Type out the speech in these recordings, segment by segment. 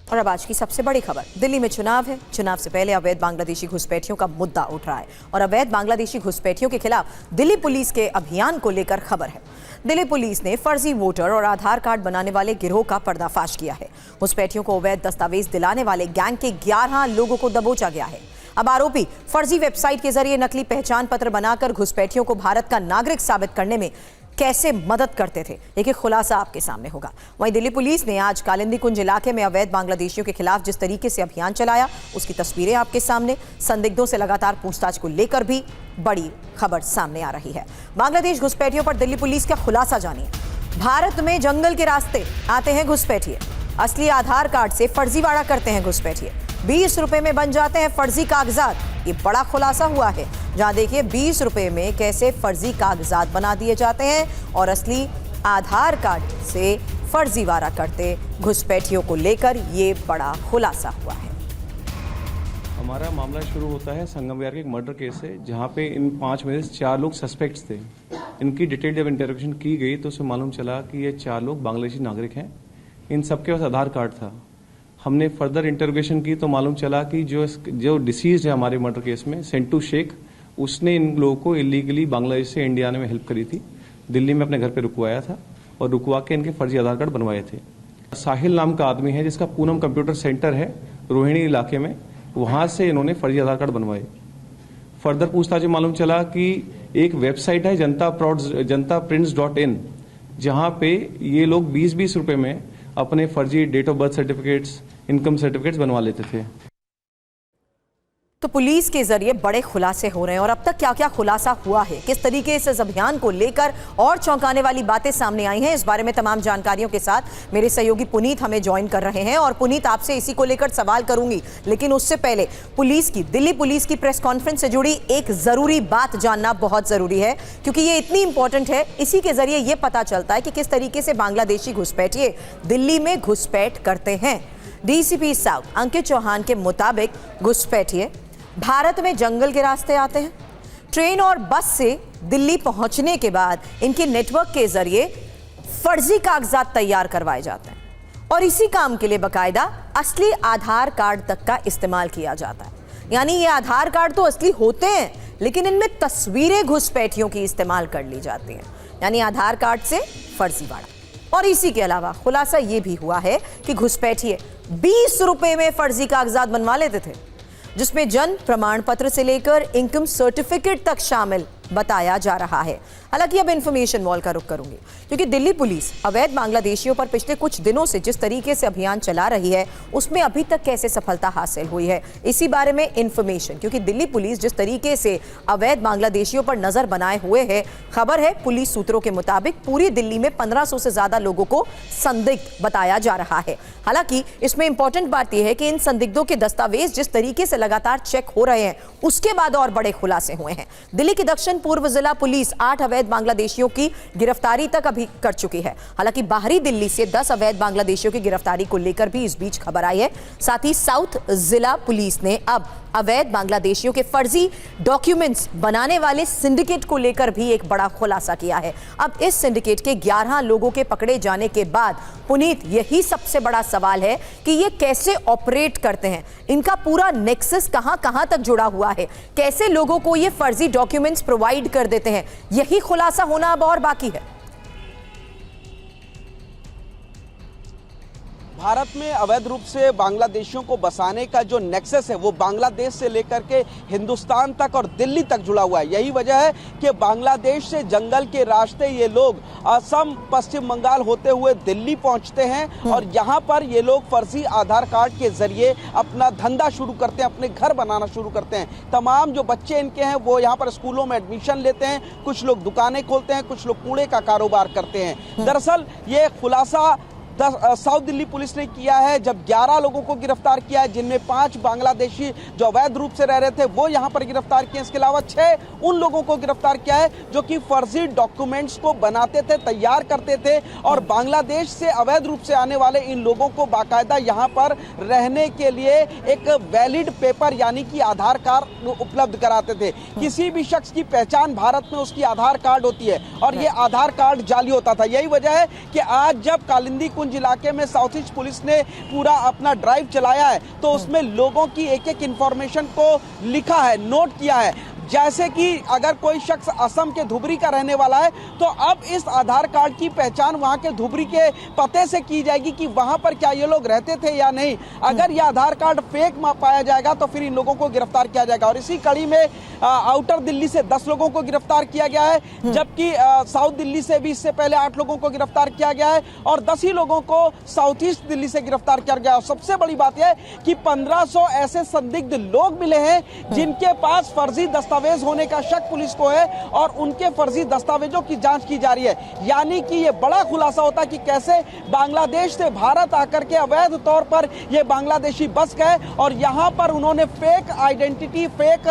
और अब आज की सबसे बड़ी खबर, दिल्ली में चुनाव है। चुनाव से पहले अवैध बांग्लादेशी घुसपैठियों का मुद्दा उठ रहा है और अवैध बांग्लादेशी घुसपैठियों के खिलाफ दिल्ली पुलिस के अभियान को लेकर खबर है। दिल्ली पुलिस ने फर्जी वोटर और आधार कार्ड बनाने वाले गिरोह का पर्दाफाश किया है। घुसपैठियों को अवैध दस्तावेज दिलाने वाले गैंग के 11 लोगों को दबोचा गया है। अब आरोपी फर्जी वेबसाइट के जरिए नकली पहचान पत्र बनाकर घुसपैठियों को भारत का नागरिक साबित करने में कैसे मदद करते थे, एक खुलासा आपके सामने होगा। वहीं दिल्ली पुलिस ने आज कालिंदी कुंज इलाके में अवैध बांग्लादेशियों के खिलाफ जिस तरीके से अभियान चलाया, उसकी तस्वीरें आपके सामने। संदिग्धों से लगातार पूछताछ को लेकर भी बड़ी खबर सामने आ रही है। बांग्लादेश घुसपैठियों पर दिल्ली पुलिस का खुलासा जानिए। भारत में जंगल के रास्ते आते हैं घुसपैठिए, असली आधार कार्ड से फर्जीवाड़ा करते हैं घुसपैठिए, 20 रुपए में बन जाते हैं फर्जी कागजात। ये बड़ा खुलासा हुआ है, जहां देखिए 20 रुपए में कैसे फर्जी कागजात बना दिए जाते हैं और असली आधार कार्ड से फर्जीवाड़ा करते घुसपैठियों को लेकर ये बड़ा खुलासा हुआ है। हमारा मामला शुरू होता है संगम विहार के एक मर्डर केस से, जहां पे इन 5 में से 4 लोग सस्पेक्ट्स थे। इनकी डिटेल जब इंटरोगेशन की गई तो उसमें मालूम चला कि ये 4 लोग बांग्लादेशी नागरिक हैं। इन सबके पास आधार कार्ड था। हमने फर्दर इंटरोगेशन की तो मालूम चला कि जो डिसीज है हमारे मर्डर केस में, सेंटू शेख, उसने इन लोगों को इलीगली बांग्लादेश से इंडिया आने में हेल्प करी थी। दिल्ली में अपने घर पे रुकवाया था और रुकवा के इनके फर्जी आधार कार्ड बनवाए थे। साहिल नाम का आदमी है जिसका पूनम कंप्यूटर सेंटर है रोहिणी इलाके में, वहां से इन्होंने फर्जी आधार कार्ड बनवाए। फर्दर पूछताछ में मालूम चला कि एक वेबसाइट है जनताप्रिंट्स.in, जहां पे ये लोग 20-20 रुपए में अपने फर्जी date of birth certificates, income certificates बनवा लेते थे। तो पुलिस के जरिए बड़े खुलासे हो रहे हैं और अब तक क्या क्या खुलासा हुआ है, किस तरीके से इस अभियान को लेकर और चौंकाने वाली बातें सामने आई हैं, इस बारे में तमाम जानकारियों के साथ मेरे सहयोगी पुनीत हमें ज्वाइन कर रहे हैं। और पुनीत, आपसे इसी को लेकर सवाल करूंगी, लेकिन उससे पहले दिल्ली पुलिस की प्रेस कॉन्फ्रेंस से जुड़ी एक जरूरी बात जानना बहुत जरूरी है, क्योंकि ये इतनी इंपॉर्टेंट है। इसी के जरिए ये पता चलता है कि किस तरीके से बांग्लादेशी घुसपैठिए दिल्ली में घुसपैठ करते हैं। डीसीपी साउथ अंकित चौहान के मुताबिक घुसपैठिए भारत में जंगल के रास्ते आते हैं। ट्रेन और बस से दिल्ली पहुंचने के बाद इनके नेटवर्क के जरिए फर्जी कागजात तैयार करवाए जाते हैं और इसी काम के लिए बकायदा असली आधार कार्ड तक का इस्तेमाल किया जाता है। यानी ये आधार कार्ड तो असली होते हैं, लेकिन इनमें तस्वीरें घुसपैठियों की इस्तेमाल कर ली जाती हैं, यानी आधार कार्ड से फर्जीवाड़ा। और इसी के अलावा खुलासा ये भी हुआ है कि घुसपैठिए 20 रुपए में फर्जी कागजात बनवा लेते थे, जिसमें जन्म प्रमाण पत्र से लेकर इनकम सर्टिफिकेट तक शामिल बताया जा रहा है। हालांकि अब इंफॉर्मेशन वॉल का रुख करूंगी, क्योंकि दिल्ली पुलिस अवैध बांग्लादेशियों पर पिछले कुछ दिनों से जिस तरीके से अभियान चला रही है, उसमें अभी तक कैसे सफलता हासिल हुई है, इसी बारे में इंफॉर्मेशन। क्योंकि दिल्ली पुलिस जिस तरीके से अवैध बांग्लादेशियों पर नजर बनाए हुए है, खबर है पुलिस सूत्रों के मुताबिक पूरी दिल्ली में 1500 से ज्यादा लोगों को संदिग्ध बताया जा रहा है। हालांकि इसमें इंपॉर्टेंट बात यह है कि इन संदिग्धों के दस्तावेज जिस तरीके से लगातार चेक हो रहे हैं, उसके बाद और बड़े खुलासे हुए हैं। दिल्ली की दक्षिण पूर्व जिला पुलिस 8 अवैध बांग्लादेशियों की गिरफ्तारी तक अभी कर चुकी है। हालांकि बाहरी दिल्ली से 10 अवैध बांग्लादेशियों की गिरफ्तारी को लेकर भी इस बीच खबर आई है। साथ ही साउथ जिला पुलिस ने अब अवैध बांग्लादेशियों के फर्जी डॉक्यूमेंट्स बनाने वाले सिंडिकेट को लेकर भी एक बड़ा खुलासा किया है। अब इस सिंडिकेट के 11 लोगों के पकड़े जाने के बाद पुनीत, यही सबसे बड़ा सवाल है कि ये कैसे ऑपरेट करते हैं, इनका पूरा नेक्सस कहां तक जुड़ा हुआ है, कैसे लोगों को ये फर्जी डॉक्यूमेंट्स प्रोवाइड कर देते हैं, यही खुलासा होना अब और बाकी है। भारत में अवैध रूप से बांग्लादेशियों को बसाने का जो नेक्सस है वो बांग्लादेश से लेकर के हिंदुस्तान तक और दिल्ली तक जुड़ा हुआ है। यही वजह है कि बांग्लादेश से जंगल के रास्ते ये लोग असम, पश्चिम बंगाल होते हुए दिल्ली पहुंचते हैं और यहाँ पर ये लोग फर्जी आधार कार्ड के जरिए अपना धंधा शुरू करते हैं, अपने घर बनाना शुरू करते हैं। तमाम जो बच्चे इनके हैं वो यहाँ पर स्कूलों में एडमिशन लेते हैं, कुछ लोग दुकानें खोलते हैं, कुछ लोग कूड़े का कारोबार करते हैं। दरअसल ये खुलासा साउथ दिल्ली पुलिस ने किया है, जब 11 लोगों को गिरफ्तार किया है, जिनमें 5 बांग्लादेशी जो अवैध रूप से रह रहे थे वो यहां पर गिरफ्तार किए। इसके अलावा 6 उन लोगों को गिरफ्तार किया है जो कि फर्जी डॉक्यूमेंट्स को बनाते थे, तैयार करते थे और बांग्लादेश से अवैध रूप से आने वाले इन लोगों को बाकायदा यहां पर रहने के लिए एक वैलिड पेपर यानी कि आधार कार्ड उपलब्ध कराते थे। किसी भी शख्स की पहचान भारत में उसकी आधार कार्ड होती है और ये आधार कार्ड जाली होता था। यही वजह है कि आज जब कालिंदी कुंज इलाके में साउथ ईस्ट पुलिस ने पूरा अपना ड्राइव चलाया है, तो उसमें लोगों की एक एक इंफॉर्मेशन को लिखा है, नोट किया है। जैसे कि अगर कोई शख्स असम के धुबरी का रहने वाला है तो अब इस आधार कार्ड की पहचान वहां के धुबरी के पते से की जाएगी कि वहां पर क्या ये लोग रहते थे या नहीं। अगर ये आधार कार्ड फेक पाया जाएगा तो फिर इन लोगों को गिरफ्तार किया जाएगा। और इसी कड़ी में आउटर दिल्ली से 10 लोगों को गिरफ्तार किया गया है, जबकि साउथ दिल्ली से भी इससे पहले 8 लोगों को गिरफ्तार किया गया है और 10 ही लोगों को साउथ ईस्ट दिल्ली से गिरफ्तार किया गया। और सबसे बड़ी बात यह है कि 1500 ऐसे संदिग्ध लोग मिले हैं जिनके पास फर्जी दस्तावेज होने का शक पुलिस को है और उनके फर्जी दस्तावेजों की जांच की जा रही है। यानी कि ये बड़ा खुलासा होता है कि कैसे बांग्लादेश से भारत आकर के अवैध तौर पर ये बांग्लादेशी बस गए और यहाँ पर उन्होंने फेक आइडेंटिटी, फेक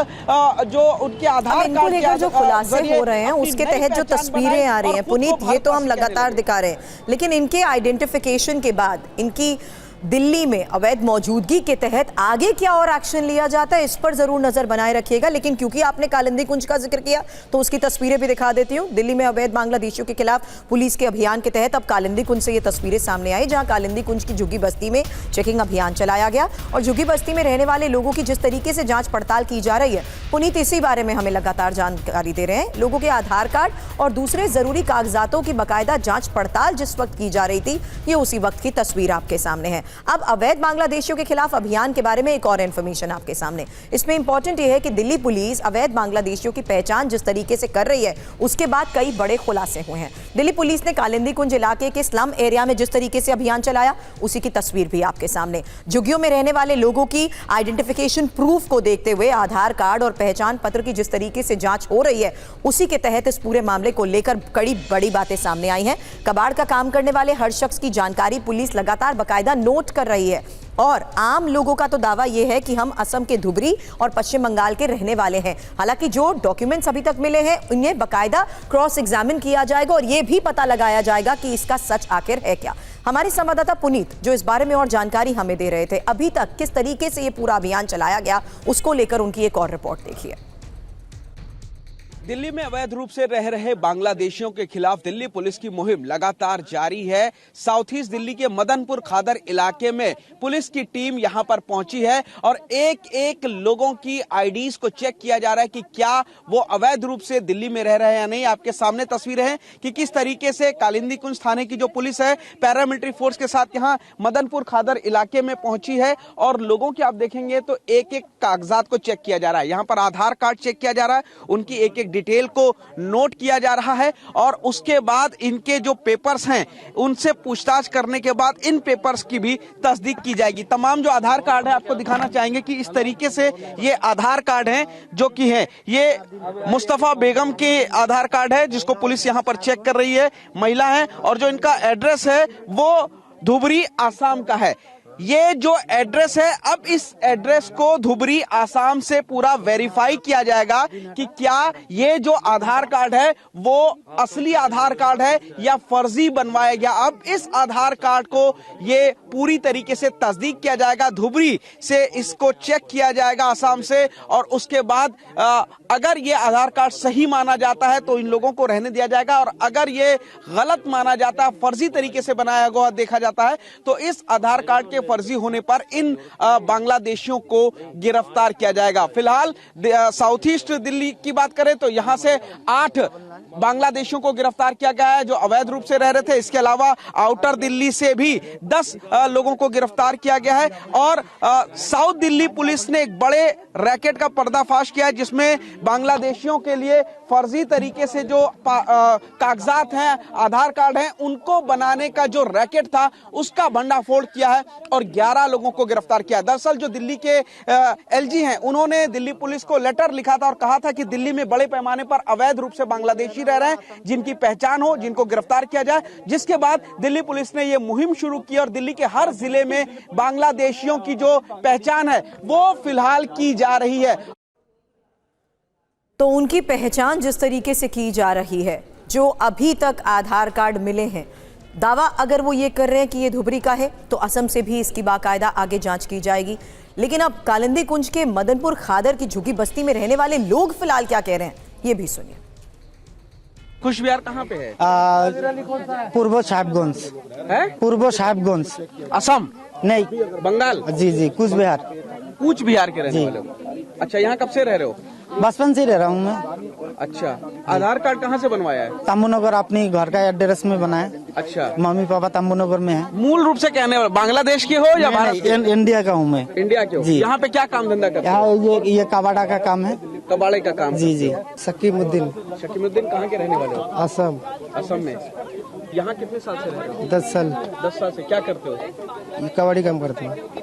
जो उनके आधार इनको लेकर जो खुलासे हो रहे हैं उसके तहत जो तस्वीरें आ रही हैं पुनीत, ये तो हम लगातार दिखा रहे हैं, लेकिन इनके आइडेंटिफिकेशन के बाद इनकी दिल्ली में अवैध मौजूदगी के तहत आगे क्या और एक्शन लिया जाता है इस पर जरूर नजर बनाए रखिएगा। लेकिन क्योंकि आपने कालिंदी कुंज का जिक्र किया तो उसकी तस्वीरें भी दिखा देती हूँ। दिल्ली में अवैध बांग्लादेशियों के खिलाफ पुलिस के अभियान के तहत अब कालिंदी कुंज से ये तस्वीरें सामने आई, जहां कालिंदी कुंज की झुग्गी बस्ती में चेकिंग अभियान चलाया गया और झुग्गी बस्ती में रहने वाले लोगों की जिस तरीके से जांच पड़ताल की जा रही है, पुनीत इसी बारे में हमें लगातार जानकारी दे रहे हैं। लोगों के आधार कार्ड और दूसरे जरूरी कागजातों की बाकायदा जांच पड़ताल जिस वक्त की जा रही थी, ये उसी वक्त की तस्वीर आपके सामने है। अब अवैध बांग्लादेशियों के खिलाफ अभियान के बारे में एक और इन्फॉर्मेशन आपके सामने। इसमें इंपॉर्टेंट यह है कि दिल्ली पुलिस अवैध बांग्लादेशियों की पहचान जिस तरीके से कर रही है उसके बाद कई बड़े खुलासे हुए हैं। दिल्ली पुलिस ने कालिंदी कुंज इलाके के स्लम एरिया में जिस तरीके से अभियान चलाया उसी की तस्वीर भी आपके सामने। झुग्गियों में रहने वाले लोगों की आइडेंटिफिकेशन प्रूफ को देखते हुए आधार कार्ड और पहचान पत्र की जिस तरीके से जांच हो रही है उसी के तहत इस पूरे मामले को लेकर कई बड़ी बातें सामने आई हैं। कबाड़ का काम करने वाले हर शख्स की जानकारी पुलिस लगातार बाकायदा नोट कर रही है और आम लोगों का तो दावा यह है कि हम असम के धुबरी और पश्चिम बंगाल के रहने वाले हैं। हालांकि जो डॉक्यूमेंट्स अभी तक मिले हैं उन्हें बाकायदा क्रॉस एग्जामिन किया जाएगा और यह भी पता लगाया जाएगा कि इसका सच आखिर है क्या। हमारे संवाददाता पुनीत जो इस बारे में और जानकारी हमें दे रहे थे, अभी तक किस तरीके से ये पूरा अभियान चलाया गया उसको लेकर उनकी एक और रिपोर्ट देखिए। दिल्ली में अवैध रूप से रह रहे बांग्लादेशियों के खिलाफ दिल्ली पुलिस की मुहिम लगातार जारी है। साउथ ईस्ट दिल्ली के मदनपुर खादर इलाके में पुलिस की टीम यहां पर पहुंची है और एक एक लोगों की आईडीज को चेक किया जा रहा है कि क्या वो अवैध रूप से दिल्ली में रह रहे हैं या नहीं। आपके सामने तस्वीरें हैं कि किस तरीके से कालिंदी कुंज थाने की जो पुलिस है पैरामिलिट्री फोर्स के साथ यहां मदनपुर खादर इलाके में पहुंची है और लोगों की आप देखेंगे तो एक एक कागजात को चेक किया जा रहा है। यहाँ पर आधार कार्ड चेक किया जा रहा है, उनकी एक एक डिटेल को नोट किया जा रहा है और उसके बाद इनके जो पेपर्स हैं उनसे पूछताछ करने के बाद इन पेपर्स की भी तस्दीक की जाएगी। तमाम जो आधार कार्ड है आपको दिखाना चाहेंगे कि इस तरीके से ये आधार कार्ड हैं जो कि है ये मुस्तफा बेगम के आधार कार्ड है जिसको पुलिस यहां पर चेक कर रही है, महिला है और जो इनका एड्रेस है वो धुबरी आसाम का है। ये जो एड्रेस है अब इस एड्रेस को धुबरी आसाम से पूरा वेरीफाई किया जाएगा कि क्या ये जो आधार कार्ड है वो असली आधार कार्ड है या फर्जी बनवाया गया। अब इस आधार कार्ड को ये पूरी तरीके से तस्दीक किया जाएगा, धुबरी से इसको चेक किया जाएगा आसाम से और उसके बाद अगर ये आधार कार्ड सही माना जाता है तो इन लोगों को रहने दिया जाएगा और अगर ये गलत माना जाता है, फर्जी तरीके से बनाया हुआ देखा जाता है तो इस आधार कार्ड के फर्जी होने पर इन बांग्लादेशियों को गिरफ्तार किया जाएगा। फिलहाल साउथ ईस्ट दिल्ली की बात करें तो यहां से 8 बांग्लादेशियों को गिरफ्तार किया गया है जो अवैध रूप से रह रहे थे। इसके अलावा आउटर दिल्ली से भी 10 लोगों को गिरफ्तार किया गया है और साउथ दिल्ली पुलिस ने एक बड़े रैकेट का पर्दाफाश किया है जिसमें बांग्लादेशियों के लिए फर्जी तरीके से जो कागजात हैं, आधार कार्ड हैं, उनको बनाने का जो रैकेट था उसका भंडाफोड़ किया है और 11 लोगों को गिरफ्तार किया। दरअसल जो दिल्ली के एलजी हैं उन्होंने दिल्ली पुलिस को लेटर लिखा था और कहा था कि दिल्ली में बड़े पैमाने पर अवैध रूप से बांग्लादेशी रह रहे हैं, जिनकी पहचान हो, जिनको गिरफ्तार किया जाए। जिसके बाद दिल्ली पुलिस ने यह मुहिम शुरू की और दिल्ली के हर जिले में बांग्लादेशियों की जो पहचान है वो फिलहाल की जा रही है। तो उनकी पहचान जिस तरीके से की जा रही है, जो अभी तक आधार कार्ड मिले हैं, दावा अगर वो ये कर रहे हैं कि ये धुबरी का है तो असम से भी इसकी बाकायदा आगे जांच की जाएगी। लेकिन अब कालिंदी कुंज के मदनपुर खादर की झुग्गी बस्ती में रहने वाले लोग फिलहाल क्या कह रहे हैं ये भी सुनिए। कुछ बिहार कहाँ पे है? पूर्व साहिबगंज। है पूर्व साहिबगंज। असम? नहीं, बंगाल? जी कूच बिहार। कूच बिहार के रहने वाले हो? अच्छा, यहाँ कब से रह रहे हो? बचपन से रह रहा हूँ मैं। अच्छा, आधार कार्ड कहाँ से बनवाया है? तंबूनगर अपनी घर का एड्रेस में बनाया। अच्छा, मम्मी पापा तंबूनगर में है। मूल रूप से कहने वाले बांग्लादेश के हो या भारत के? इंडिया का हूँ मैं। इंडिया के हो? जी। यहाँ पे क्या काम धंधा करते हो? यहाँ ये कबाड़ा का काम है। कबाड़े का काम? जी। शकीमुद्दीन। शकीमुद्दीन कहाँ के रहने वाले हो? असम। असम में। यहाँ कितने साल से रह रहे हो? 10 साल। 10 साल से क्या करते हो? ये कबाड़ी काम करते हैं।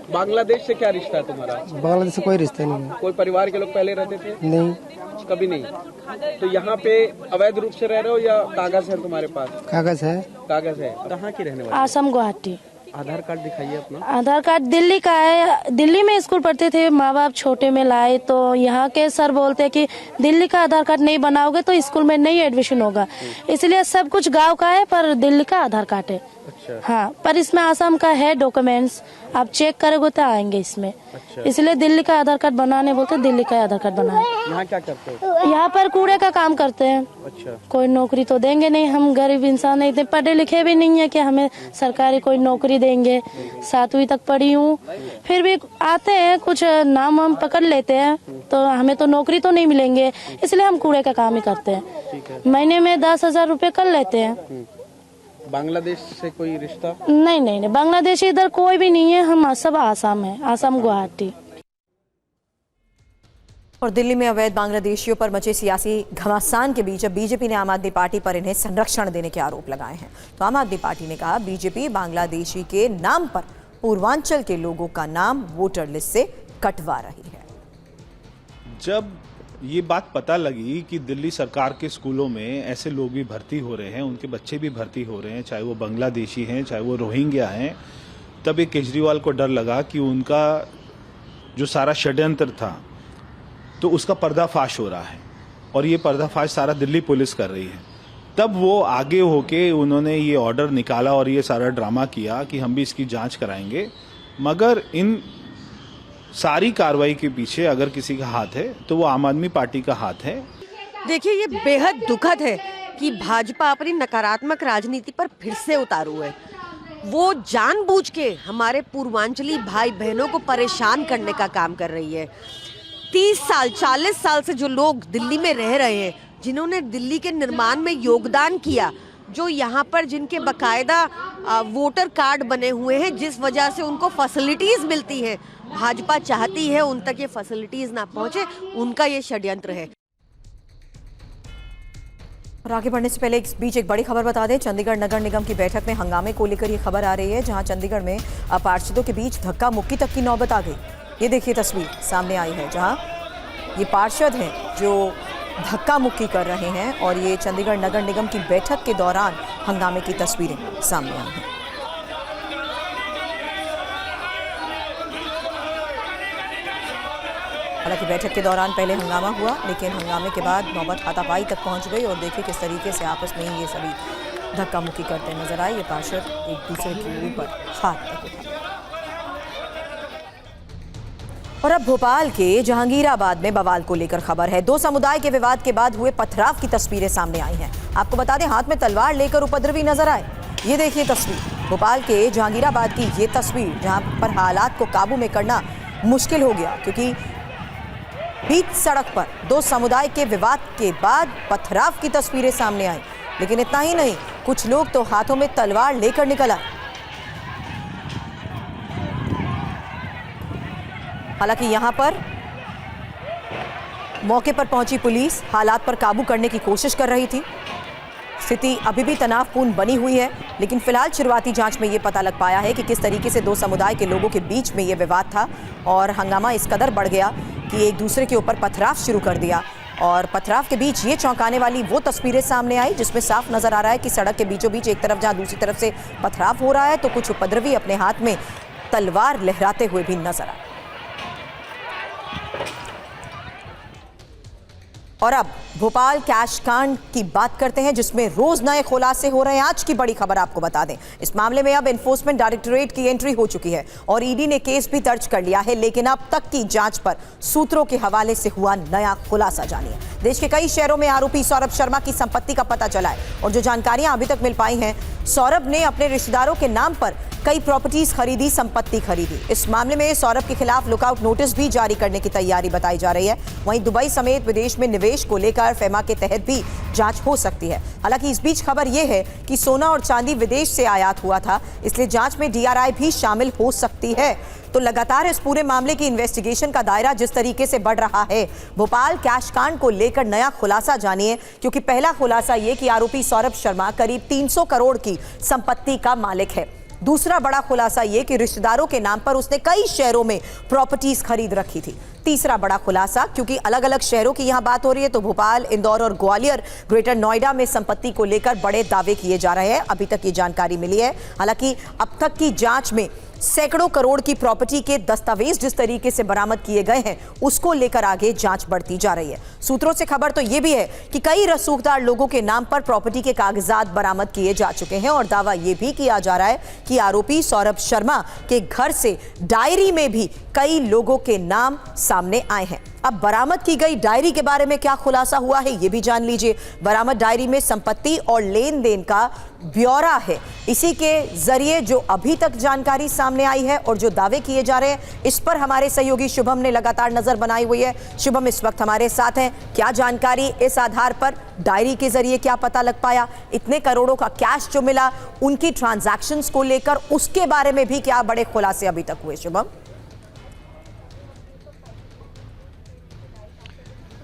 बांग्लादेश से क्या रिश्ता है तुम्हारा? बांग्लादेश से कोई रिश्ता नहीं है। कोई परिवार के लोग पहले रहते थे? नहीं, कभी नहीं। तो यहाँ पे अवैध रूप से रह रहे हो या कागज है तुम्हारे पास? कागज है। कागज है। कहाँ की रहने वाले? आसाम, गुवाहाटी। आधार कार्ड दिखाइए अपना। आधार कार्ड दिल्ली का है। दिल्ली में स्कूल पढ़ते थे, माँ बाप छोटे में लाए तो यहाँ के सर बोलते हैं कि दिल्ली का आधार कार्ड नहीं बनाओगे तो स्कूल में नहीं एडमिशन होगा, इसलिए सब कुछ गांव का है पर दिल्ली का आधार कार्ड है। अच्छा। हाँ, पर इसमें आसाम का है डॉक्यूमेंट्स, आप चेक करोगे तो आएंगे इसमें। अच्छा। इसलिए दिल्ली का आधार कार्ड बनाने बोलते दिल्ली का आधार कार्ड बनाए। यहाँ क्या करते हो? यहाँ पर कूड़े का काम करते हैं। अच्छा। कोई नौकरी तो देंगे नहीं, हम गरीब इंसान है, इतने पढ़े लिखे भी नहीं है कि हमें सरकारी कोई नौकरी देंगे। 7वीं तक पढ़ी हूँ, फिर भी आते हैं कुछ नाम हम पकड़ लेते हैं तो हमें तो नौकरी तो नहीं मिलेंगे, इसलिए हम कूड़े का काम ही करते हैं। महीने में 10,000 रुपए कर लेते हैं। बांग्लादेश से कोई रिश्ता? नहीं, बांग्लादेशी इधर कोई भी नहीं है, हम सब आसाम है, आसाम गुवाहाटी। और दिल्ली में अवैध बांग्लादेशियों पर मचे सियासी घमासान के बीच अब बीजेपी ने आम आदमी पार्टी पर इन्हें संरक्षण देने के आरोप लगाए हैं। तो आम आदमी पार्टी ने कहा बीजेपी बांग्लादेशी के नाम पर पूर्वांचल के लोगों का नाम वोटर लिस्ट से कटवा रही है। जब ये बात पता लगी कि दिल्ली सरकार के स्कूलों में ऐसे लोग भी भर्ती हो रहे हैं, उनके बच्चे भी भर्ती हो रहे हैं, चाहे वो बांग्लादेशी हैं चाहे वो रोहिंग्या हैं, तब एक केजरीवाल को डर लगा कि उनका जो सारा षड्यंत्र था तो उसका पर्दाफाश हो रहा है और ये पर्दाफाश सारा दिल्ली पुलिस कर रही है। तब वो आगे होके उन्होंने ये ऑर्डर निकाला और ये सारा ड्रामा किया कि हम भी इसकी जांच कराएंगे। मगर इन सारी कार्रवाई के पीछे अगर किसी का हाथ है तो वो आम आदमी पार्टी का हाथ है। देखिए, ये बेहद दुखद है कि भाजपा अपनी नकारात्मक राजनीति पर फिर से उतारू है। वो जानबूझ के हमारे पूर्वांचली भाई बहनों को परेशान करने का काम कर रही है। 30 साल 40 साल से जो लोग दिल्ली में रह रहे हैं, जिन्होंने दिल्ली के निर्माण में योगदान किया, जो यहाँ पर जिनके बकायदा वोटर कार्ड बने हुए हैं, जिस वजह से उनको फैसिलिटीज मिलती हैं, भाजपा चाहती है उन तक ये फैसिलिटीज ना पहुंचे, उनका ये षड्यंत्र है। और आगे बढ़ने से पहले इस बीच एक बड़ी खबर बता दें। चंडीगढ़ नगर निगम की बैठक में हंगामे को लेकर ये खबर आ रही है, जहां चंडीगढ़ में पार्षदों के बीच धक्का मुक्की तक की नौबत आ गई। ये देखिए तस्वीर सामने आई है, जहां ये पार्षद हैं जो धक्का मुक्की कर रहे हैं और ये चंडीगढ़ नगर निगम की बैठक के दौरान हंगामे की तस्वीरें सामने आई हैं। हालांकि बैठक के दौरान पहले हंगामा हुआ, लेकिन हंगामे के बाद नौबत हाथापाई तक पहुंच गई और देखिए किस तरीके से आपस में ही ये सभी धक्का मुक्की करते नजर आए। ये पार्षद एक दूसरे के ऊपर हाथ तक उठा। और अब भोपाल के जहांगीराबाद में बवाल को लेकर खबर है। 2 समुदाय के विवाद के बाद हुए पथराव की तस्वीरें सामने आई हैं। आपको बता दें, हाथ में तलवार लेकर उपद्रवी नजर आए। ये देखिए तस्वीर, भोपाल के जहांगीराबाद की ये तस्वीर, जहां पर हालात को काबू में करना मुश्किल हो गया, क्योंकि बीच सड़क पर 2 समुदाय के विवाद के बाद पथराव की तस्वीरें सामने आई। लेकिन इतना ही नहीं, कुछ लोग तो हाथों में तलवार लेकर निकल आए। हालांकि यहां पर मौके पर पहुंची पुलिस हालात पर काबू करने की कोशिश कर रही थी। स्थिति अभी भी तनावपूर्ण बनी हुई है, लेकिन फिलहाल शुरुआती जांच में यह पता लग पाया है कि किस तरीके से 2 समुदाय के लोगों के बीच में यह विवाद था और हंगामा इस कदर बढ़ गया कि एक दूसरे के ऊपर पथराव शुरू कर दिया। और पथराव के बीच ये चौंकाने वाली वो तस्वीरें सामने आई, जिसमें साफ नजर आ रहा है कि सड़क के बीचों बीच एक तरफ जहां दूसरी तरफ से पथराव हो रहा है, तो कुछ उपद्रवी अपने हाथ में तलवार लहराते हुए भी नजर आए। और अब भोपाल कैश कांड की बात करते हैं, जिसमें रोज नए खुलासे हो रहे हैं। आज की बड़ी खबर आपको बता दें, इस मामले में अब एनफोर्समेंट डायरेक्टोरेट की एंट्री हो चुकी है और ईडी ने केस भी दर्ज कर लिया है। लेकिन अब तक की जांच पर सूत्रों के हवाले से हुआ नया खुलासा जानिए। देश के कई शहरों में आरोपी सौरभ शर्मा की संपत्ति का पता चला है और जो जानकारियां अभी तक मिल पाई हैं, सौरभ ने अपने रिश्तेदारों के नाम पर कई प्रॉपर्टीज खरीदी, संपत्ति खरीदी। इस मामले में सौरभ के खिलाफ लुकआउट नोटिस भी जारी करने की तैयारी बताई जा रही है। वहीं दुबई समेत विदेश में निवेश को लेकर फेमा के तहत भी जांच हो सकती है। हालांकि इस बीच खबर यह है कि सोना और चांदी विदेश से आयात हुआ था, इसलिए जांच में डीआरआई भी शामिल हो सकती है। तो लगातार इस पूरे मामले की इन्वेस्टिगेशन का दायरा जिस तरीके से बढ़ रहा है, भोपाल कैश कांड को लेकर नया खुलासा जानिए। क्योंकि पहला खुलासा यह कि आरोपी सौरभ शर्मा करीब 300 करोड़ की संपत्ति का मालिक है। दूसरा बड़ा खुलासा यह कि रिश्तेदारों के नाम पर उसने कई शहरों में प्रॉपर्टीज खरीद रखी थी। तीसरा बड़ा खुलासा, क्योंकि अलग अलग शहरों की यहां बात हो रही है, तो भोपाल, इंदौर और ग्वालियर, ग्रेटर नोएडा में संपत्ति को लेकर बड़े दावे किए जा रहे हैं। अभी तक ये जानकारी मिली है। हालांकि अब तक की जांच में सैकड़ों करोड़ की प्रॉपर्टी के दस्तावेज जिस तरीके से बरामद किए गए हैं, उसको लेकर आगे जांच बढ़ती जा रही है। सूत्रों से खबर तो यह भी है कि कई रसूखदार लोगों के नाम पर प्रॉपर्टी के कागजात बरामद किए जा चुके हैं और दावा यह भी किया जा रहा है कि आरोपी सौरभ शर्मा के घर से डायरी में भी कई लोगों के नाम सामने आए हैं। अब बरामद की गई डायरी के बारे में क्या खुलासा हुआ है, यह भी जान लीजिए। बरामद डायरी में संपत्ति और लेन देन का ब्यौरा है। इसी के जरिए जो अभी तक जानकारी सामने आई है और जो दावे किए जा रहे हैं, इस पर हमारे सहयोगी शुभम ने लगातार नजर बनाई हुई है। शुभम इस वक्त हमारे साथ हैं। क्या जानकारी इस आधार पर, डायरी के जरिए क्या पता लग पाया, इतने करोड़ों का कैश जो मिला, उनकी ट्रांजैक्शंस को लेकर उसके बारे में भी क्या बड़े खुलासे अभी तक हुए? शुभम,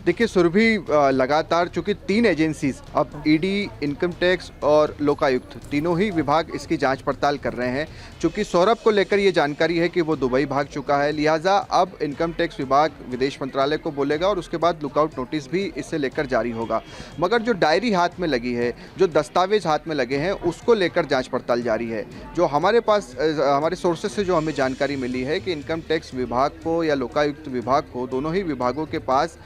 देखिए सुरभि, लगातार चूंकि 3 एजेंसीज, अब ईडी, इनकम टैक्स और लोकायुक्त, तीनों ही विभाग इसकी जांच पड़ताल कर रहे हैं। चूंकि सौरभ को लेकर ये जानकारी है कि वो दुबई भाग चुका है, लिहाजा अब इनकम टैक्स विभाग विदेश मंत्रालय को बोलेगा और उसके बाद लुकआउट नोटिस भी इससे लेकर जारी होगा। मगर जो डायरी हाथ में लगी है, जो दस्तावेज हाथ में लगे हैं, उसको लेकर जाँच पड़ताल जारी है। जो हमारे पास, हमारे सोर्सेज से जो हमें जानकारी मिली है कि इनकम टैक्स विभाग को या लोकायुक्त विभाग को, दोनों ही विभागों के पास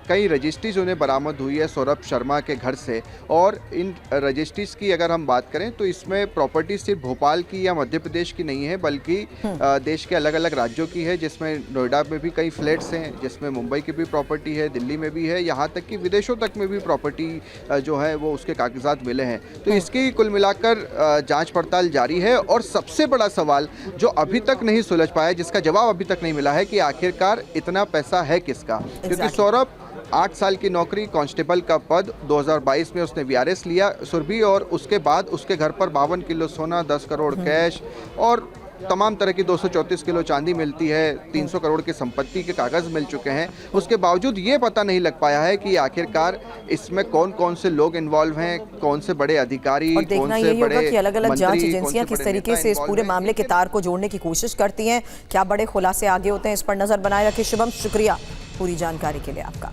कई रजिस्ट्रीज उन्हें बरामद हुई है सौरभ शर्मा के घर से। और इन रजिस्ट्रीज की अगर हम बात करें तो इसमें प्रॉपर्टी सिर्फ भोपाल की या मध्य प्रदेश की नहीं है, बल्कि देश के अलग अलग राज्यों की है, जिसमें नोएडा में भी कई फ्लैट्स हैं, जिसमें मुंबई की भी प्रॉपर्टी है, दिल्ली में भी है, यहाँ तक कि विदेशों तक में भी प्रॉपर्टी जो है वो उसके कागजात मिले हैं। तो इसकी कुल मिलाकर जाँच पड़ताल जारी है। और सबसे बड़ा सवाल जो अभी तक नहीं सुलझ पाया, जिसका जवाब अभी तक नहीं मिला है कि आखिरकार इतना पैसा है किसका। क्योंकि सौरभ 8 साल की नौकरी, कांस्टेबल का पद, 2022 में उसने वीआरएस लिया सुरभि, और उसके बाद उसके घर पर 52 किलो सोना, 10 करोड़ कैश और तमाम तरह की 234 किलो चांदी मिलती है, 300 करोड़ की संपत्ति के कागज मिल चुके हैं। उसके बावजूद ये पता नहीं लग पाया है कि आखिरकार इसमें कौन कौन से लोग इन्वॉल्व हैं, कौन से बड़े अधिकारी, और देखना यही होगा कि अलग अलग जांच एजेंसियां किस तरीके से इस पूरे मामले के तार को जोड़ने की कोशिश करती हैं, क्या बड़े खुलासे आगे होते हैं, इस पर नजर बनाए रखिए। शुभम, शुक्रिया पूरी जानकारी के लिए आपका।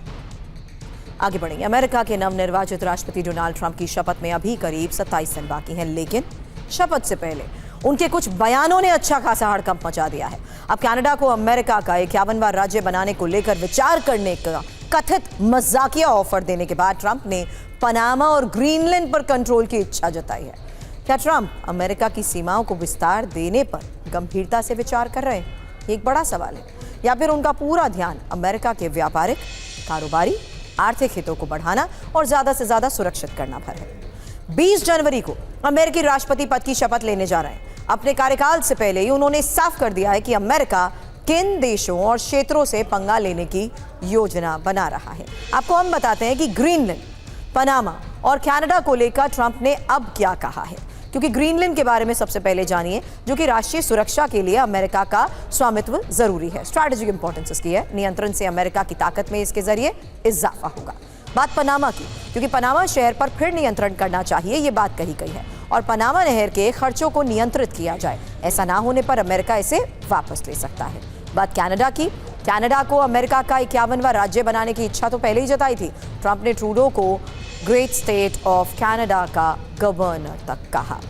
आगे बढ़ेंगे। अमेरिका के नवनिर्वाचित राष्ट्रपति डोनाल्ड ट्रंप की शपथ में अभी करीब 27 दिन बाकी हैं, लेकिन शपथ से पहले उनके कुछ बयानों ने अच्छा खासा हड़कंप मचा दिया है। अब कनाडा को अमेरिका का 51वां राज्य बनाने को लेकर विचार करने का कथित मजाकिया ऑफर देने के बाद ट्रंप ने पनामा और ग्रीनलैंड पर कंट्रोल की इच्छा जताई है। क्या ट्रंप अमेरिका की सीमाओं को विस्तार देने पर गंभीरता से विचार कर रहे हैं? ये एक बड़ा सवाल है। या फिर उनका पूरा ध्यान अमेरिका के व्यापारिक, कारोबारी, आर्थिक हितों को बढ़ाना और ज्यादा से ज्यादा सुरक्षित करना पर है। 20 जनवरी को अमेरिकी राष्ट्रपति पद की शपथ लेने जा रहे हैं। अपने कार्यकाल से पहले ही उन्होंने साफ कर दिया है कि अमेरिका किन देशों और क्षेत्रों से पंगा लेने की योजना बना रहा है। आपको हम बताते हैं कि ग्रीनलैंड, पनामा और कनाडा को लेकर ट्रंप ने अब क्या कहा है, क्योंकि ग्रीनलैंड के बारे में सबसे पहले जानिए, जो कि राष्ट्रीय सुरक्षा के लिए अमेरिका का स्वामित्व जरूरी है। स्ट्रैटेजिक इंपॉर्टेंस इसकी है। नियंत्रण से अमेरिका की ताकत में इसके जरिए इजाफा होगा। बात पनामा की, क्योंकि पनामा शहर पर फिर नियंत्रण करना चाहिए, ये बात कही गई है, और पनामा नहर के खर्चों को नियंत्रित किया जाए। ऐसा ना होने पर अमेरिका इसे वापस ले सकता है। बात कनाडा की, कनाडा को अमेरिका का 51वां राज्य बनाने की इच्छा तो पहले ही जताई थी। ट्रंप ने ट्रूडो को ग्रेट स्टेट ऑफ कनाडा का गवर्नर तक कहा।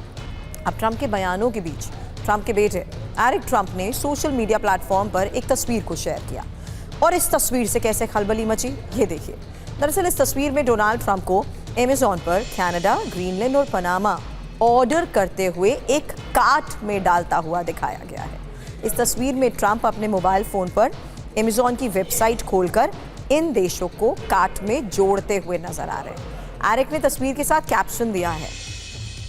अब ट्रंप के बयानों के बीच ट्रंप के बेटे एरिक ट्रंप ने सोशल मीडिया प्लेटफॉर्म पर एक तस्वीर को शेयर किया, और इस तस्वीर से कैसे खलबली मची, ये देखिए। दरअसल इस तस्वीर में डोनाल्ड ट्रंप को अमेज़न पर कनाडा, ग्रीनलैंड और पनामा ऑर्डर करते हुए एक कार्ट में डालता हुआ दिखाया गया है। इस तस्वीर में ट्रंप अपने मोबाइल फोन पर अमेज़न की वेबसाइट खोलकर इन देशों को कार्ट में जोड़ते हुए नजर आ रहे हैं। एरिक ने तस्वीर के साथ कैप्शन दिया है,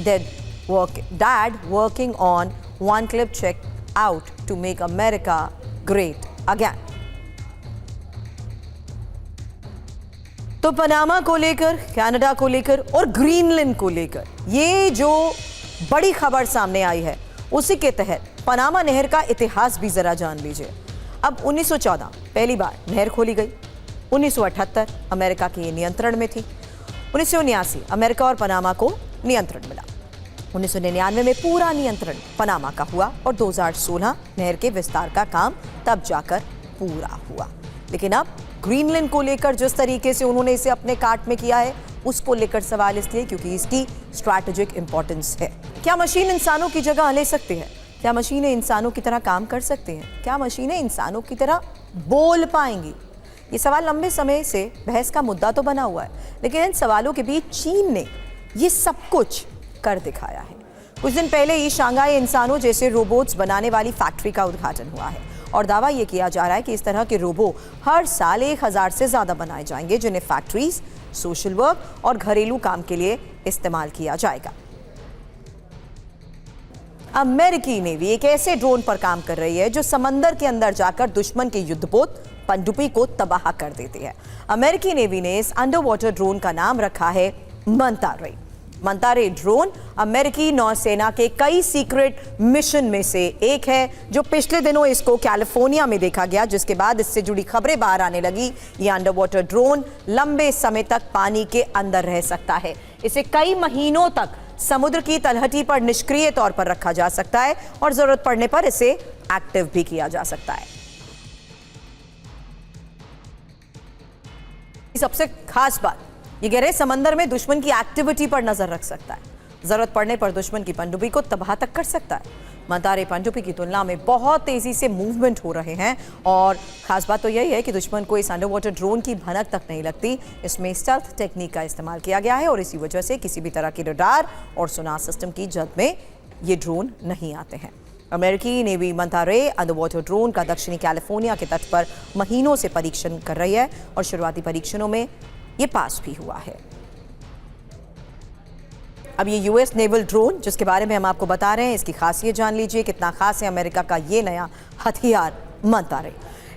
dad working on one clip check out to make America great again. तो पनामा को लेकर, कनाडा को लेकर और ग्रीनलैंड को लेकर ये जो बड़ी खबर सामने आई है, उसी के तहत पनामा नहर का इतिहास भी जरा जान लीजिए। अब 1914 पहली बार नहर खोली गई, 1978 अमेरिका के नियंत्रण में थी, 1979 अमेरिका और पनामा को नियंत्रण मिला, 1999 में पूरा नियंत्रण पनामा का हुआ और 2016 नहर के विस्तार का काम तब जाकर पूरा हुआ। लेकिन अब ग्रीनलैंड को लेकर जिस तरीके से उन्होंने इसे अपने कार्ट में किया है, उसको लेकर सवाल इसलिए क्योंकि इसकी स्ट्रैटेजिक इंपॉर्टेंस है। क्या मशीन इंसानों की जगह ले सकती है? क्या मशीनें इंसानों की तरह काम कर सकती हैं? क्या मशीनें इंसानों की तरह बोल पाएंगी? ये सवाल लंबे समय से बहस का मुद्दा तो बना हुआ है, लेकिन इन सवालों के बीच चीन ने ये सब कुछ कर दिखाया है। कुछ दिन पहले ही शंघाई इंसानों जैसे रोबोट्स बनाने वाली फैक्ट्री का उद्घाटन हुआ है और दावा यह किया जा रहा है कि इस तरह के रोबो हर साल 1000 से ज्यादा बनाए जाएंगे, जिन्हें फैक्ट्रीज, सोशल वर्क और घरेलू काम के लिए इस्तेमाल किया जाएगा। अमेरिकी नेवी एक ऐसे ड्रोन पर काम कर रही है जो समंदर के अंदर जाकर दुश्मन के युद्धपोत पनडुब्बी को तबाह कर देती है। अमेरिकी नेवी ने इस अंडर वाटर ड्रोन का नाम रखा है मंता-रे। मंता-रे ड्रोन अमेरिकी नौसेना के कई सीक्रेट मिशन में से एक है, जो पिछले दिनों इसको कैलिफोर्निया में देखा गया, जिसके बाद इससे जुड़ी खबरें बाहर आने लगी। ये अंडर वाटर ड्रोन लंबे समय तक पानी के अंदर रह सकता है। इसे कई महीनों तक समुद्र की तलहटी पर निष्क्रिय तौर पर रखा जा सकता है और जरूरत पड़ने पर इसे एक्टिव भी किया जा सकता है। सबसे खास बात ये गहरे समंदर में दुश्मन की एक्टिविटी पर नजर रख सकता है, जरूरत पड़ने पर दुश्मन की पनडुब्बी को तबाह तक कर सकता है। मंता-रे पनडुब्बी की तुलना में बहुत तेजी से मूवमेंट हो रहे हैं और खास बात तो यही है कि दुश्मन को इस अंडर वाटर ड्रोन की भनक तक नहीं लगती। इसमें स्टेल्थ टेक्निक का इस्तेमाल किया गया है और इसी वजह से किसी भी तरह के रडार और सोनार सिस्टम की जद में ये ड्रोन नहीं आते हैं। अमेरिकी नेवी मंता-रे अंडर वाटर ड्रोन का दक्षिणी कैलिफोर्निया के तट पर महीनों से परीक्षण कर रही है और शुरुआती परीक्षणों में ये पास भी हुआ है। अब ये यूएस नेवल ड्रोन जिसके बारे में हम आपको बता रहे हैं, इसकी खासियत जान लीजिए। कितना खास है अमेरिका का ये नया हथियार मंता-रे।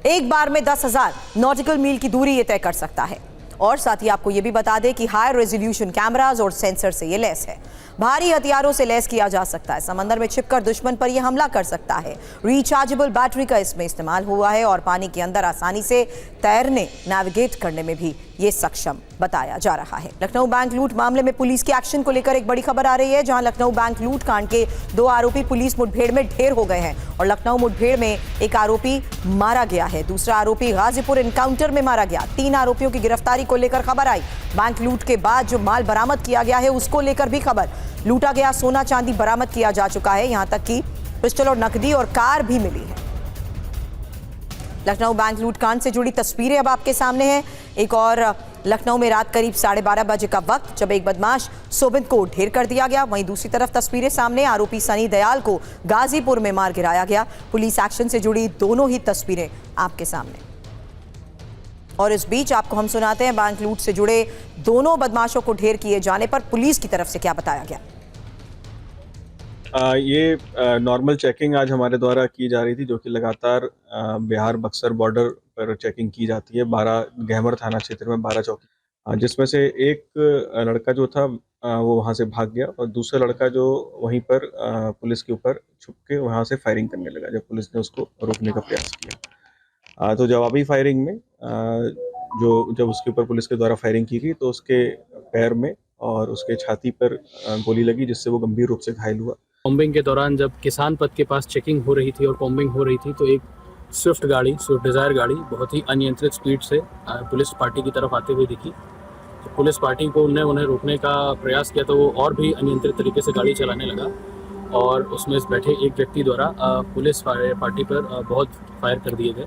एक बार में 10,000 नॉटिकल मील की दूरी ये तय कर सकता है और साथ ही आपको ये भी बता दें कि हाई रेजोल्यूशन कैमरास और सेंसर से ये लैस है। भारी हथियारों से लैस किया जा सकता है। समंदर में छिपकर दुश्मन पर यह हमला कर सकता है। रिचार्जेबल बैटरी का इसमें इस्तेमाल हुआ है और पानी के अंदर आसानी से तैरने, नेविगेट करने में भी ये सक्षम बताया जा रहा है। लखनऊ बैंक लूट मामले में पुलिस के एक्शन को लेकर एक बड़ी खबर आ रही है, जहां लखनऊ बैंक लूट कांड के 2 आरोपी पुलिस मुठभेड़ में ढेर हो गए हैं और लखनऊ मुठभेड़ में एक आरोपी मारा गया है, दूसरा आरोपी गाजीपुर एनकाउंटर में मारा गया। 3 आरोपियों की गिरफ्तारी को लेकर खबर आई। बैंक लूट के बाद जो माल बरामद किया गया है उसको लेकर भी खबर। लूटा गया सोना चांदी बरामद किया जा चुका है, यहां तक कि पिस्टल और नकदी और कार भी मिली है। लखनऊ बैंक लूट कांड से जुड़ी तस्वीरें अब आपके सामने हैं। एक और लखनऊ में रात करीब 12:30 बजे का वक्त जब एक बदमाश सोबित को ढेर कर दिया गया, वहीं दूसरी तरफ तस्वीरें सामने, आरोपी सनी दयाल को गाजीपुर में मार गिराया गया। पुलिस एक्शन से जुड़ी दोनों ही तस्वीरें आपके सामने। और इस बीच आपको हम सुनाते हैं बैंक लूट से जुड़े दोनों बदमाशों को ढेर किए जाने पर पुलिस की तरफ से क्या बताया गया। ये नॉर्मल चेकिंग आज हमारे द्वारा की जा रही थी, जो कि लगातार बिहार बक्सर बॉर्डर पर चेकिंग की जाती है। 12 गहमर थाना क्षेत्र में 12 चौकी, जिसमें से एक लड़का जो था वो वहाँ से भाग गया और दूसरा लड़का जो वहीं पर पुलिस के ऊपर छुप के वहाँ से फायरिंग करने लगा जब पुलिस ने उसको रोकने का प्रयास किया। तो जवाबी फायरिंग में जब उसके ऊपर पुलिस के द्वारा फायरिंग की गई तो उसके पैर में और उसके छाती पर गोली लगी, जिससे वो गंभीर रूप से घायल हुआ। कॉम्बिंग के दौरान जब किसान पथ के पास चेकिंग हो रही थी और कॉम्बिंग हो रही थी तो एक स्विफ्ट डिज़ायर गाड़ी बहुत ही अनियंत्रित स्पीड से पुलिस पार्टी की तरफ आते हुए दिखी। तो पुलिस पार्टी को उन्हें रोकने का प्रयास किया तो वो और भी अनियंत्रित तरीके से गाड़ी चलाने लगा और उसमें बैठे एक व्यक्ति द्वारा पुलिस पार्टी पर बहुत फायर कर दिए गए।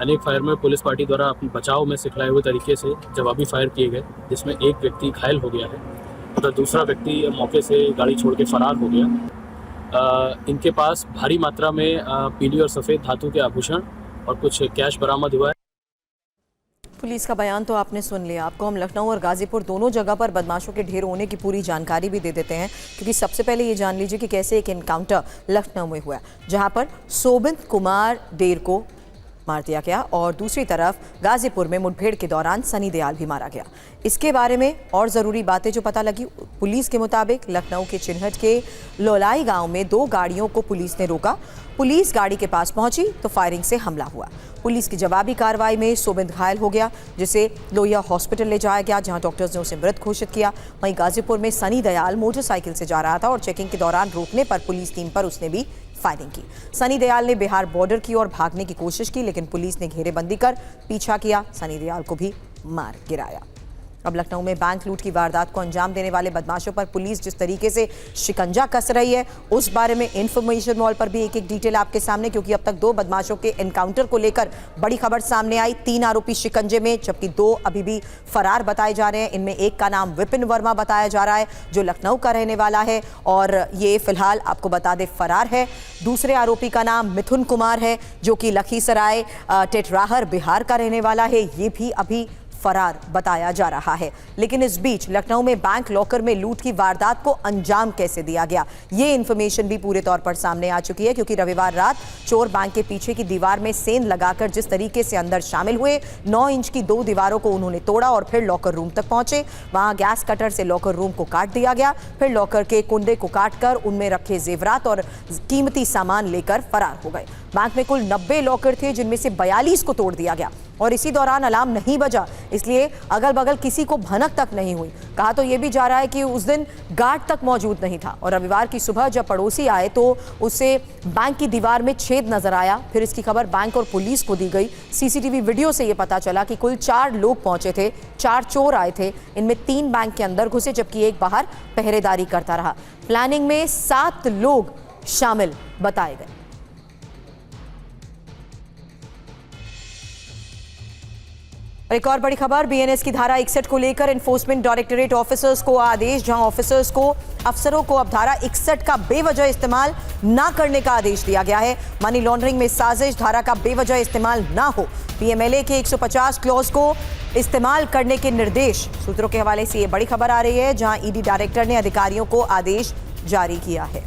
अनेक फायर में पुलिस पार्टी द्वारा अपने बचाव में सिखलाए हुए तरीके से जवाबी फायर किए गए, जिसमें एक व्यक्ति घायल हो गया है तथा दूसरा व्यक्ति मौके से गाड़ी छोड़ के फरार हो गया। इनके पास भारी मात्रा में पीली और सफ़ेद धातु के आभूषण और कुछ कैश बरामद हुआ है। पुलिस का बयान तो आपने सुन लिया। आपको हम लखनऊ और गाजीपुर दोनों जगह पर बदमाशों के ढेर होने की पूरी जानकारी भी दे देते हैं, क्योंकि सबसे पहले ये जान लीजिए कि कैसे एक एनकाउंटर लखनऊ में हुआ, जहां पर सोबिंद कुमार देर को मार दिया गया और दूसरी तरफ गाजीपुर में मुठभेड़ के दौरान सनी दयाल भी मारा गया। इसके बारे में और ज़रूरी बातें जो पता लगी, पुलिस के मुताबिक लखनऊ के चिन्हट के लोलाई गांव में 2 गाड़ियों को पुलिस ने रोका। पुलिस गाड़ी के पास पहुंची तो फायरिंग से हमला हुआ। पुलिस की जवाबी कार्रवाई में सोबिंद घायल हो गया, जिसे लोहिया हॉस्पिटल ले जाया गया, जहां डॉक्टर्स ने उसे मृत घोषित किया। वहीं गाजीपुर में सनी दयाल मोटरसाइकिल से जा रहा था और चेकिंग के दौरान रोकने पर पुलिस टीम पर उसने भी फायरिंग की। सनी दयाल ने बिहार बॉर्डर की ओर भागने की कोशिश की, लेकिन पुलिस ने घेरेबंदी कर पीछा किया, सनी दयाल को भी मार गिराया। अब लखनऊ में बैंक लूट की वारदात को अंजाम देने वाले बदमाशों पर पुलिस जिस तरीके से शिकंजा कस रही है, उस बारे में इंफॉर्मेशन वॉल पर भी एक डिटेल आपके सामने, क्योंकि अब तक 2 बदमाशों के एनकाउंटर को लेकर बड़ी खबर सामने आई। 3 आरोपी शिकंजे में, जबकि 2 अभी भी फरार बताए जा रहे हैं। इनमें एक का नाम विपिन वर्मा बताया जा रहा है, जो लखनऊ का रहने वाला है और ये फिलहाल आपको बता दें फरार है। दूसरे आरोपी का नाम मिथुन कुमार है, जो कि लखीसराय टेटराहर बिहार का रहने वाला है। ये भी अभी फरार बताया जा रहा है। लेकिन इस बीच लखनऊ में बैंक लॉकर में लूट की वारदात को अंजाम कैसे दिया गया, ये इंफॉर्मेशन भी पूरे तौर पर सामने आ चुकी है, क्योंकि रविवार रात चोर बैंक के पीछे की दीवार में सेंध लगाकर जिस तरीके से अंदर शामिल हुए, 9 इंच की 2 दीवारों को उन्होंने तोड़ा और फिर लॉकर रूम तक पहुंचे। वहां गैस कटर से लॉकर रूम को काट दिया गया, फिर लॉकर के कुंडे को काटकर उनमें रखे जेवरात और कीमती सामान लेकर फरार हो गए। बैंक में कुल 90 लॉकर थे, जिनमें से 42 को तोड़ दिया गया और इसी दौरान अलार्म नहीं बजा, इसलिए अगल बगल किसी को भनक तक नहीं हुई। कहा तो यह भी जा रहा है कि उस दिन गार्ड तक मौजूद नहीं था और रविवार की सुबह जब पड़ोसी आए तो उसे बैंक की दीवार में छेद नजर आया। फिर इसकी खबर बैंक और पुलिस को दी गई। सीसीटीवी वीडियो से यह पता चला कि कुल 4 लोग पहुंचे थे, 4 चोर आए थे। इनमें 3 बैंक के अंदर घुसे, जबकि एक बाहर पहरेदारी करता रहा। प्लानिंग में 7 लोग शामिल बताए गए। और एक और बड़ी खबर, बीएनएस की धारा 61 को लेकर एनफोर्समेंट डायरेक्टरेट ऑफिसर्स को आदेश, जहां ऑफिसर्स को अफसरों को अब धारा 61 का बेवजह इस्तेमाल ना करने का आदेश दिया गया है। मनी लॉन्ड्रिंग में साजिश, धारा का बेवजह इस्तेमाल ना हो। पीएमएलए के 150 क्लॉज को इस्तेमाल करने के निर्देश। सूत्रों के हवाले से ये बड़ी खबर आ रही है, जहां ईडी डायरेक्टर ने अधिकारियों को आदेश जारी किया है।